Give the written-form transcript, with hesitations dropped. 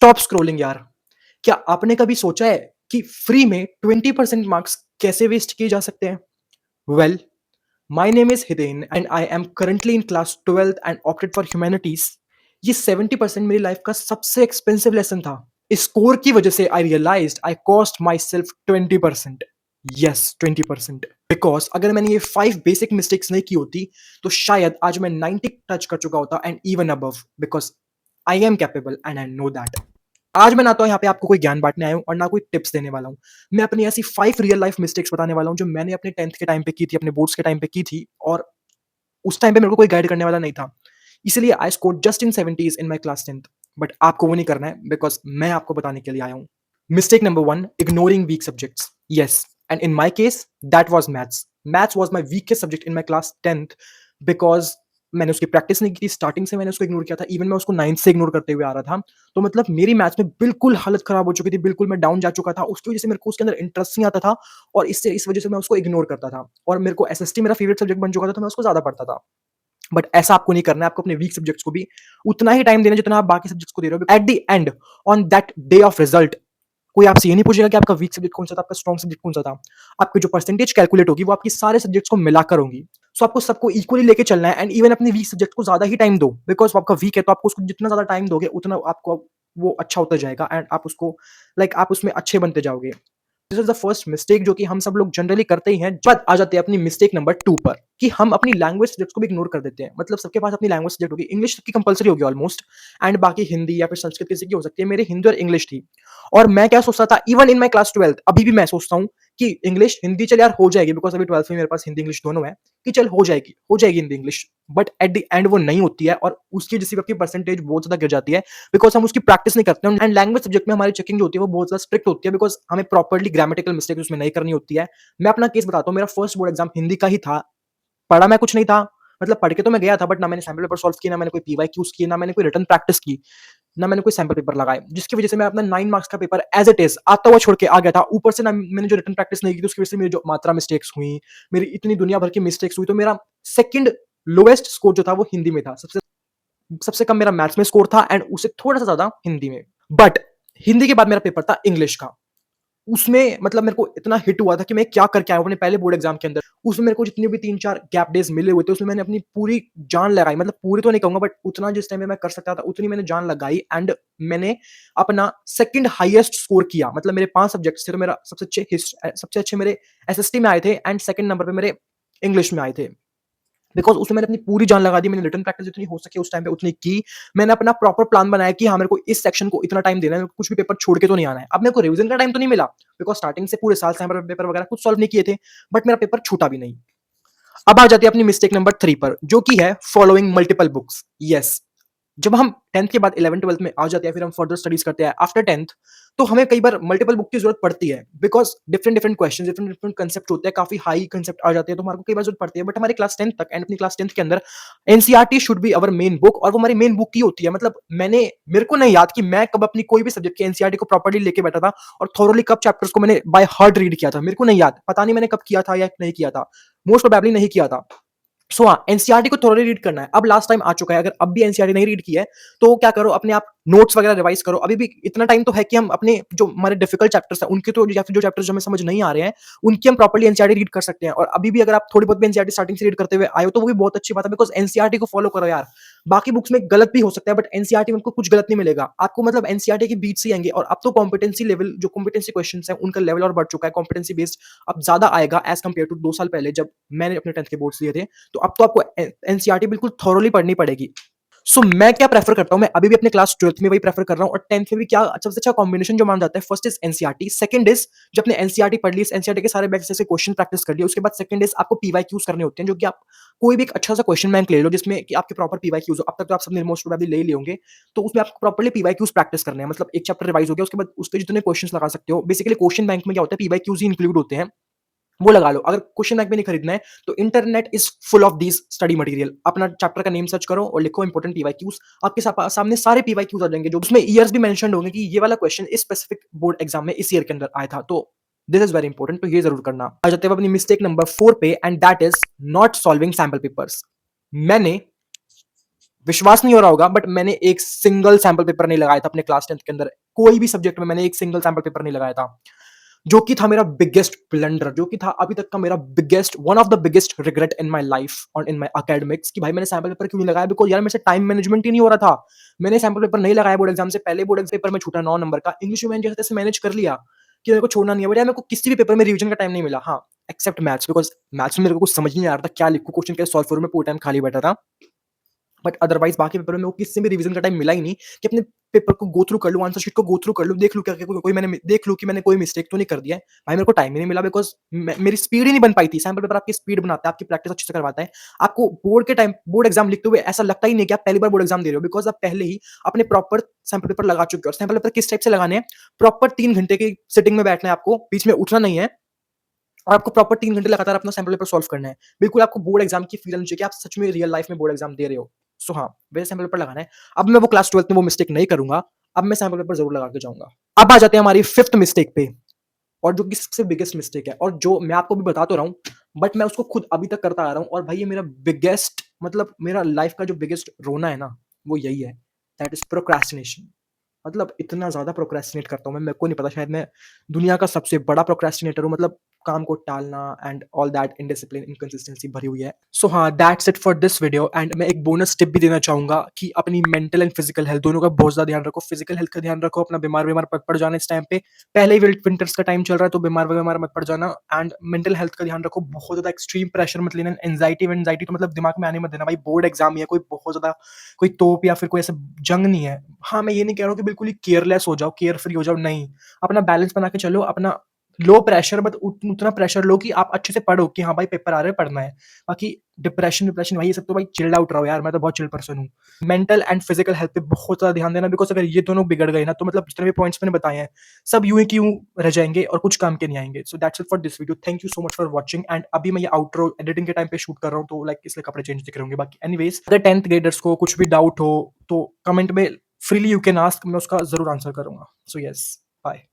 Stop scrolling यार। क्या आपने कभी सोचा है कि फ्री में 20% मार्क्स कैसे वेस्ट किए जा सकते हैं? Well, my name is Hiten and I am currently in class 12th and opted for humanities. ये 70% मेरी लाइफ का सबसे एक्सपेंसिव लेसन था। इस स्कोर की वजह से I realized I cost myself 20%। Yes, 20%। Because अगर मैंने ये 5 बेसिक मिस्टेक्स नहीं की होती तो शायद आज मैं 90 टच कर चुका होता and even above, because I am capable and I know that. आज मैं ना तो यहाँ पे आपको कोई ज्ञान बांटने आया हूँ और ना कोई टिप्स देने वाला हूँ। मैं अपनी ऐसी 5 रियल लाइफ मिस्टेक्स बताने वाला हूँ जो मैंने अपने 10th के टाइम पे की थी, अपने बोर्ड्स के टाइम पे की थी, और उस टाइम पे मेरे को कोई गाइड करने वाला नहीं था। इसलिए I scored just in 70s in my class 10th। But आपको वो नहीं करना है, बिकॉज़ मैं आपको बताने के लिए आया हूँ। Mistake number 1, ignoring weak subjects. Yes, and in my case that was maths. Maths was my weakest subject in my class 10th, because मैंने उसकी प्रैक्टिस नहीं की थी। स्टार्टिंग से मैंने उसको इग्नोर किया था। इवन मैं उसको 9th से इग्नोर करते हुए आ रहा था। तो मतलब मेरी मैथ्स में बिल्कुल हालत खराब हो चुकी थी, बिल्कुल मैं डाउन जा चुका था। उसकी वजह से मेरे को उसके अंदर इंटरेस्ट नहीं आता था और इस वजह से मैं उसको इग्नोर करता था। और मेरे को एसएसटी मेरा फेवरेट सब्जेक्ट बन चुका था, तो मैं उसको ज़्यादा पढ़ता था। बट ऐसा आपको नहीं करना है। आपको अपने वीक सब्जेक्ट्स को भी उतना ही टाइम देना है जितना आप बाकी सब्जेक्ट्स को दे रहे हो। At the end, on that day of result, कोई आपसे ये नहीं पूछेगा कि आपका वीक सब्जेक्ट कौन सा था, आपका स्ट्रॉन्ग सब्जेक्ट कौन सा था। आपकी जो परसेंटेज कैलकुलेट होगी वो आपकी सारे सब्जेक्ट्स को मिलाकर होगी। सो आपको सबको इक्वली लेके चलना है एंड इवन अपने वीक सब्जेक्ट को ज्यादा ही टाइम दो, बिकॉज आपका वीक है तो आपको उसको जितना ज्यादा टाइम दोगे उतना आपको वो अच्छा होता जाएगा एंड आप उसको आप उसमें अच्छे बनते जाओगे। This is the first mistake जो कि हम सब लोग जनरली करते ही हैं। बाद आ जाते हैं अपनी मिस्टेक नंबर 2 पर, कि हम अपनी लैंग्वेज सब्जेक्ट्स को भी इग्नोर कर देते हैं। मतलब सबके पास अपनी लैंग्वेज सब्जेक्ट होगी, इंग्लिश सबकी कंपलसरी होगी ऑलमोस्ट, एंड बाकी हिंदी या फिर संस्कृत किसी की हो सकती है। मेरी हिंदी और इंग्लिश थी। और मैं क्या सोचता था, even in my class 12th अभी भी मैं सोचता हूँ कि इंग्लिश हिंदी चल यार हो जाएगी, बिकॉज अभी 12th में मेरे पास हिंदी इंग्लिश दोनों है, कि चल हो जाएगी Hindi English. But at the end वो नहीं होती है और उसकी जिसकी आपकी परसेंटेज बहुत ज्यादा गिर जाती है, बिकॉज हम उसकी प्रैक्टिस नहीं करते हैं। एंड लैंग्वेज सब्जेक्ट में हमारी चेकिंग जो होती है वो बहुत ज्यादा स्ट्रिक्ट होती है, बिकॉज हमें प्रॉपर्ली ग्रामेटिकल मिस्टेक उसमें नहीं करनी होती है। मैं अपना केस बताता हूँ। मेरा फर्स्ट बोर्ड एग्जाम हिंदी का ही था। पढ़ा मैं कुछ नहीं था, मतलब पढ़ के तो मैं गया था, बट ना मैंने सैम्पल पेपर सॉल्व किया, ना मैंने कोई पीवाई क्यूज किए, ना मैंने कोई रिटर्न प्रैक्टिस की, ना मैंने कोई सैम्पल पेपर लगाए, जिसकी वजह से मैं अपना 9 मार्क्स का पेपर एज इट इज आता हुआ छोड़ के आ गया था। ऊपर से ना मैंने जो रिटर्न प्रैक्टिस नहीं की थी, उसकी वजह से मेरी जो मात्रा मिस्टेक्स हुई, मेरी इतनी दुनिया भर की मिस्टेक्स हुई, तो मेरा सेकंड लोएस्ट स्कोर जो था वो हिंदी में था। सबसे सबसे कम मेरा मैथ्स में स्कोर था एंड उससे थोड़ा सा ज्यादा हिंदी में। बट हिंदी के बाद मेरा पेपर था इंग्लिश का। उसमें मतलब मेरे को इतना हिट हुआ था कि मैं क्या करके आया हूँ अपने पहले बोर्ड एग्जाम के अंदर। उसमें मेरे को जितने भी 3-4 गैप डेज मिले हुए थे, उसमें मैंने अपनी पूरी जान लगाई। मतलब पूरी तो नहीं कहूंगा, बट उतना जिस टाइम में मैं कर सकता था उतनी मैंने जान लगाई एंड मैंने अपना सेकंड हाईएस्ट स्कोर किया। मतलब मेरे 5 सब्जेक्ट्स थे, तो मेरा सबसे अच्छे मेरे एसएसटी में आए थे एंड सेकंड नंबर पे मेरे इंग्लिश में आए थे। बिकॉज उसमें मैंने अपनी पूरी जान लगा दी। मैंने रिटर्न प्रैक्टिस जितनी हो सके उस टाइम पे उतनी की। मैंने अपना प्रॉपर प्लान बनाया कि हाँ, मेरे को इस सेक्शन को इतना टाइम देना है, मेरे को कुछ भी पेपर छोड़ के तो नहीं आना है। अब मेरे को रिवीजन का टाइम तो नहीं मिला, बिकॉज स्टार्टिंग से पूरे साल से पेपर वगैरह कुछ सॉल्व नहीं किए थे, बट मेरा पेपर छूटा भी नहीं। अब आ जाती है अपनी मिस्टेक नंबर 3 पर, जो कि है फॉलोइंग मल्टीपल बुक्स। यस, जब हम 10th के बाद 11th-12th में आ जाते हैं, फिर हम फर्दर स्टडीज करते हैं आफ्टर 10th, तो हमें कई बार मल्टीपल बुक की जरूरत पड़ती है, because different different question, different different concept होते हैं, काफी हाई कंसेप्ट आ जाते हैं, तो हमारे को कई बार जरूरत पड़ती है। बट हमारे क्लास 10th तक एंड अपनी क्लास 10th के अंदर NCERT should be our main book, और वो हमारी मेन बुक की होती है। मतलब मेरे को नहीं याद कि मैं कब अपनी कोई भी सब्जेक्ट की एनसीईआरटी को प्रॉपर्ली लेके बैठा था और थॉरली कब चैप्टर्स को मैंने बाय हार्ट रीड किया था। मेरे को नहीं याद, पता नहीं मैंने कब किया था या नहीं किया था। मोस्ट प्रोबेबली नहीं किया था। सो हाँ, एनसीईआरटी को थोड़ा रीड करना है। अब लास्ट टाइम आ चुका है, अगर अब भी एनसीईआरटी नहीं रीड की है तो क्या करो, अपने आप नोट्स वगैरह रिवाइज करो। अभी भी इतना टाइम तो है कि हम अपने जो हमारे डिफिकल्ट चैप्टर्स हैं उनके तो, या फिर जो चैप्टर्स जो हमें समझ नहीं आ रहे हैं उनकी हम प्रॉपर्ली एनसीईआरटी रीड कर सकते हैं। और अभी भी अगर आप थोड़ी बहुत भी एनसीईआरटी स्टार्टिंग से रीड करते हुए आए हो तो वो भी बहुत अच्छी बात है, बिकॉज एनसीईआरटी को फॉलो करो यार। बाकी बुक्स में गलत भी हो सकता है, बट एनसीईआरटी में आपको कुछ गलत नहीं मिलेगा। आपको मतलब एनसीईआरटी के बीच से आएंगे, और अब तो कॉम्पिटेंसी लेवल, जो कॉम्पिटेंसी क्वेश्चन है उनका लेवल और बढ़ चुका है। कॉम्पिटेंसी बेस्ड अब ज्यादा आएगा एज कम्पेयर टू 2 साल पहले जब मैंने अपने 10th के बोर्ड्स दिए थे। तो अब तो आपको एनसीईआरटी बिल्कुल थॉरोली पढ़नी पड़ेगी। सो मैं क्या प्रेफर करता हूं, मैं अभी भी अपने क्लास 12th में वही प्रेफर कर रहा हूं, और 10th में भी क्या सबसे अच्छा कॉम्बिनेशन जो मान जाता है, first is NCERT, second is जब आपने एनसीईआरटी पढ़ ली, एनसीईआरटी के सारे बैच से क्वेश्चन प्रैक्टिस कर लिया, उसके बाद सेकंड इज आपको पीवाईक्यूज करने होते हैं, जो कि आप कोई भी एक अच्छा सा क्वेश्चन बैंक ले लो जिसमें कि आपके प्रॉपर पीवाईक्यूज हो। अब तक तो आप सबने मोस्ट प्रोबेबली ले ही होंगे, तो उसमें आपको प्रॉपर्ली पीवाईक्यूज प्रैक्टिस करने हैं। मतलब एक चैप्टर रिवाइज हो गया, उसके बाद उसके जितने क्वेश्चन लगा सकते हो। बेसिकली क्वेश्चन बैंक में क्या होता है, पीवाईक्यूज ही इंक्लूड होते हैं, वो लगा लो। अगर क्वेश्चन बैंक में नहीं खरीदना है तो internet is full of these study material. अपना चैप्टर का नेम सर्च करो और लिखो इंपोर्टेंट पीवाईक्यूज, आपके सामने सारे पीवाईक्यूज आ जाएंगे, जो उसमें ईयर्स भी मेंशन होंगे कि ये वाला क्वेश्चन इस स्पेसिफिक बोर्ड एग्जाम में इस ईयर के अंदर आया था। तो दिस इज वेरी इंपॉर्टेंट, तो ये जरूर करना। आ जाते हैं अपनी मिस्टेक नंबर 4 पे, and that is not solving sample papers. मैंने विश्वास नहीं हो रहा होगा, बट मैंने एक सिंगल सैंपल पेपर नहीं लगाया था अपने क्लास 10th के अंदर। कोई भी सब्जेक्ट में मैंने एक सिंगल सैंपल पेपर नहीं लगाया था। जो कि था मेरा बिगेस्ट ब्लंडर, जो कि था अभी तक का मेरा biggest, one of the biggest regret in my life और इन माय एकेडमिक्स, कि भाई मैंने सैंपल पेपर क्यों नहीं लगाया? बिकॉज़ यार मेरे से टाइम मैनेजमेंट ही नहीं हो रहा था। मैंने सैंपल पेपर नहीं लगाया बोर्ड एग्जाम से पहले, बोर्ड एग्जाम पेपर में छूटा 9 नंबर का। इंग्लिश में मैंने जैसे-तैसे मैनेज कर लिया कि मेरे को छोड़ना नहीं है, बट यार मेरे को किसी भी पेपर में रिवीजन का टाइम नहीं मिला। हाँ, एक्सेप्ट मैथ्स, बिकॉज़ मैथ्स में मेरे को कुछ समझ नहीं आ रहा था, क्या लिखूँ, क्वेश्चन कैसे सॉल्व करूँ, मैं पूरा टाइम खाली बैठा था। बट अदरवाइज बाकी पेपर में वो किसी भी रिवीजन का टाइम मिला ही नहीं कि अपने पेपर को गो थ्रू कर लूँ, आंसर शीट को गो थ्रू कर लूँ, देख लूँ क्या क्या कोई मैंने देख लूँ कि मैंने कोई मिस्टेक तो नहीं कर दिया है। भाई मेरे को टाइम ही नहीं मिला, बिकॉज़ मेरी स्पीड ही नहीं बन पाई थी। सैंपल पेपर आपकी स्पीड बनाता है, आपकी प्रैक्टिस अच्छे से करवाता है। आपको बोर्ड के टाइम बोर्ड एग्जाम लिखते हुए ऐसा लगता ही नहीं कि आप पहली बार बोर्ड एग्जाम दे रहे हो, बिकॉज़ आप पहले ही अपने प्रॉपर सैंपल पेपर लगा चुके हो। और सैंपल पेपर किस टाइप से लगाने हैं? प्रॉपर 3 घंटे की सिटिंग में बैठना है आपको, बीच में उठना नहीं है। और आपको प्रॉपर 3 घंटे लगातार अपना सैंपल पेपर सॉल्व करना है। बिल्कुल आपको बोर्ड एग्जाम की फील आनी चाहिए कि आप सच में रियल लाइफ में बोर्ड एग्जाम दे रहे हो। सो हाँ, वैसे सैंपल पेपर लगाना है। अब मैं वो क्लास 12th में वो मिस्टेक नहीं करूँगा। अब मैं सैंपल पेपर ज़रूर लगा के जाऊँगा। अब आ जाते हैं हमारी 5th मिस्टेक पे, और जो कि सबसे बिगेस्ट मिस्टेक है, और जो मैं आपको भी बता तो रहा हूँ, बट मैं उसको खुद अभी तक करता आ रहा हूँ, और भाई ये मेरा बिगेस्ट, मतलब मेरा लाइफ का जो बिगेस्ट रोना है ना, वो यही है, दैट इज़ प्रोक्रेस्टिनेशन। मतलब इतना ज़्यादा प्रोक्रेस्टिनेट करता हूँ मैं, मेरे को नहीं पता, शायद मैं दुनिया का सबसे बड़ा प्रोक्रेस्टिनेटर हूँ। मतलब काम को टालना and all that, indiscipline, inconsistency भरी हुई है। सो हाँ, that's it for this video, and मैं एक बोनस टिप भी देना चाहूँगा कि अपनी मेंटल एंड फिजिकल हेल्थ दोनों का बहुत ज़्यादा ध्यान रखो। फिजिकल हेल्थ का ध्यान रखो, अपना बीमार-विमार मत पड़ जाना इस टाइम पे। पहले ही विंटर्स का टाइम चल रहा है, तो बीमार-विमार मत पड़ जाना। एंड मेंटल हेल्थ का ध्यान रखो, बहुत ज़्यादा एक्सट्रीम प्रेशर मत लेना, एंग्जायटी तो मतलब दिमाग में आने मत देना। भाई बोर्ड एग्ज़ाम ही है, कोई बहुत ज़्यादा कोई तोप या फिर कोई ऐसा जंग नहीं है। हाँ, मैं ये नहीं कह रहा हूँ कि बिल्कुल ही केयरलेस हो जाओ, केयर फ्री हो जाओ, नहीं। अपना बैलेंस बना के चलो, अपना लो प्रेशर, बट उतना प्रेशर लो कि आप अच्छे से पढ़ो कि हाँ भाई पेपर आ रहे हैं, पढ़ना है। बाकी डिप्रेशन भाई ये सब तो भाई चिल्ड आउट रहो यार, मैं तो बहुत चिल पर्सन हूँ। मेंटल एंड फिजिकल हेल्थ पे बहुत ज़्यादा ध्यान देना, बिकॉज़ अगर ये दोनों बिगड़ गए ना, तो मतलब जितने भी पॉइंट्स मैंने बताए हैं, सब यूँ ही की यूँ रह जाएँगे और कुछ काम के नहीं आएँगे। So that's it for this video. Thank you so much for watching, and अभी मैं ये आउट्रो एडिटिंग के टाइम पे शूट कर रहा हूँ, तो लाइक इसलिए कपड़े चेंज दिख रहे होंगे। बाकी एनीवेज़, अगर 10th ग्रेडर्स को कुछ भी डाउट हो, तो कमेंट में फ्रीली यू कैन आस्क, मैं उसका ज़रूर आंसर करूँगा। So yes, bye.